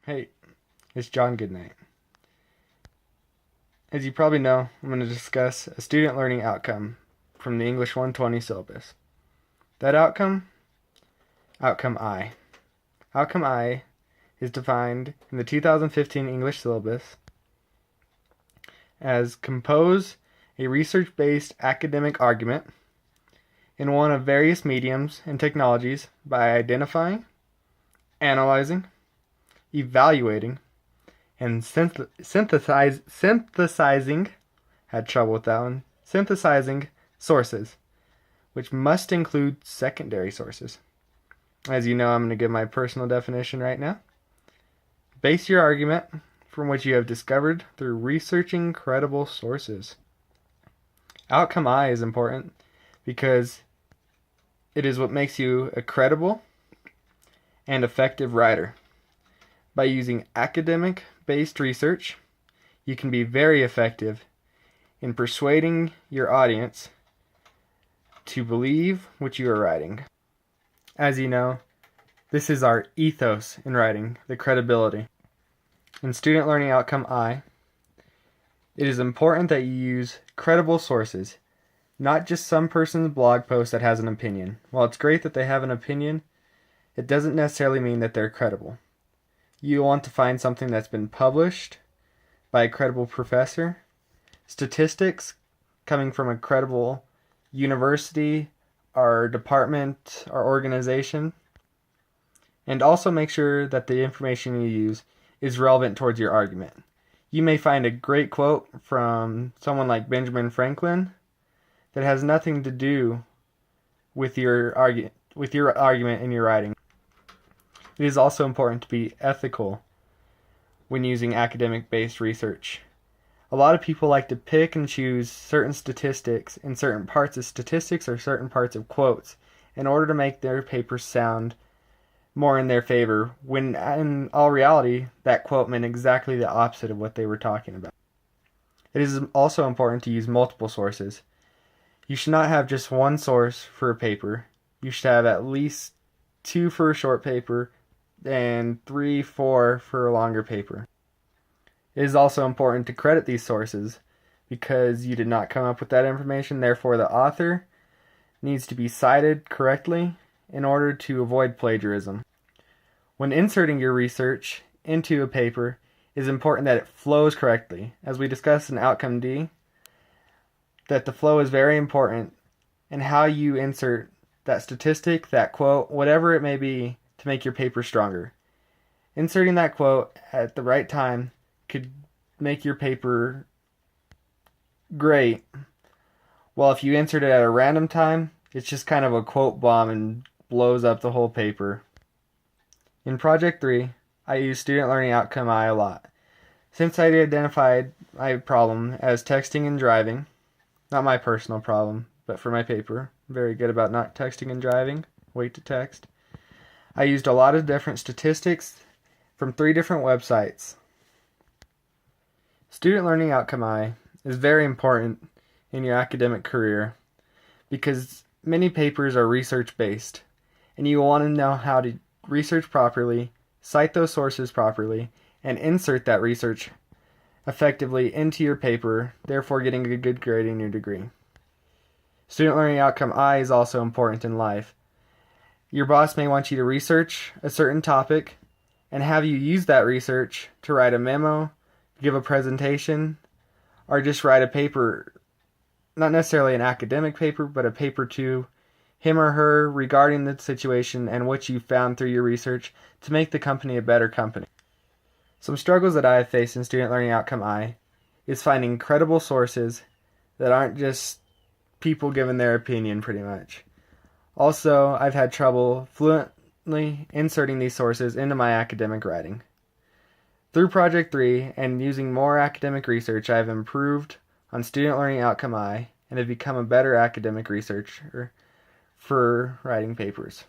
Hey, it's John Goodnight. As you probably know, I'm going to discuss a student learning outcome from the English 120 syllabus. That outcome I. Outcome I is defined in the 2015 English syllabus as compose a research-based academic argument in one of various mediums and technologies by identifying, analyzing, evaluating, and synthesizing, had trouble with that one, synthesizing sources, which must include secondary sources. As you know, I'm going to give my personal definition right now. Base your argument from what you have discovered through researching credible sources. Outcome I is important because it is what makes you a credible and effective writer. By using academic-based research, you can be very effective in persuading your audience to believe what you are writing. As you know, this is our ethos in writing, the credibility. In student learning outcome I, it is important that you use credible sources, not just some person's blog post that has an opinion. While it's great that they have an opinion, it doesn't necessarily mean that they're credible. You want to find something that's been published by a credible professor, statistics coming from a credible university, or department, or organization, and also make sure that the information you use is relevant towards your argument. You may find a great quote from someone like Benjamin Franklin that has nothing to do with your argument in your writing. It is also important to be ethical when using academic-based research. A lot of people like to pick and choose certain statistics and certain parts of statistics or certain parts of quotes in order to make their papers sound more in their favor, when in all reality, that quote meant exactly the opposite of what they were talking about. It is also important to use multiple sources. You should not have just one source for a paper. You should have at least 2 for a short paper and 3, 4 for a longer paper. It is also important to credit these sources because you did not come up with that information, therefore the author needs to be cited correctly in order to avoid plagiarism. When inserting your research into a paper, it is important that it flows correctly. As we discussed in Outcome D, that the flow is very important, and how you insert that statistic, that quote, whatever it may be, to make your paper stronger. Inserting that quote at the right time could make your paper great, while if you insert it at a random time, it's just kind of a quote bomb and blows up the whole paper. In Project 3, I used student learning outcome I a lot. Since I identified my problem as texting and driving, not my personal problem, but for my paper, I'm very good about not texting and driving, wait to text, I used a lot of different statistics from 3 different websites. Student learning outcome I is very important in your academic career because many papers are research-based, and you will want to know how to research properly, cite those sources properly, and insert that research effectively into your paper, therefore getting a good grade in your degree. Student learning outcome I is also important in life. Your boss may want you to research a certain topic and have you use that research to write a memo, give a presentation, or just write a paper, not necessarily an academic paper, but a paper to him or her regarding the situation and what you found through your research to make the company a better company. Some struggles that I have faced in student learning outcome I is finding credible sources that aren't just people giving their opinion pretty much. Also, I've had trouble fluently inserting these sources into my academic writing. Through Project 3 and using more academic research, I have improved on student learning outcome I and have become a better academic researcher for writing papers.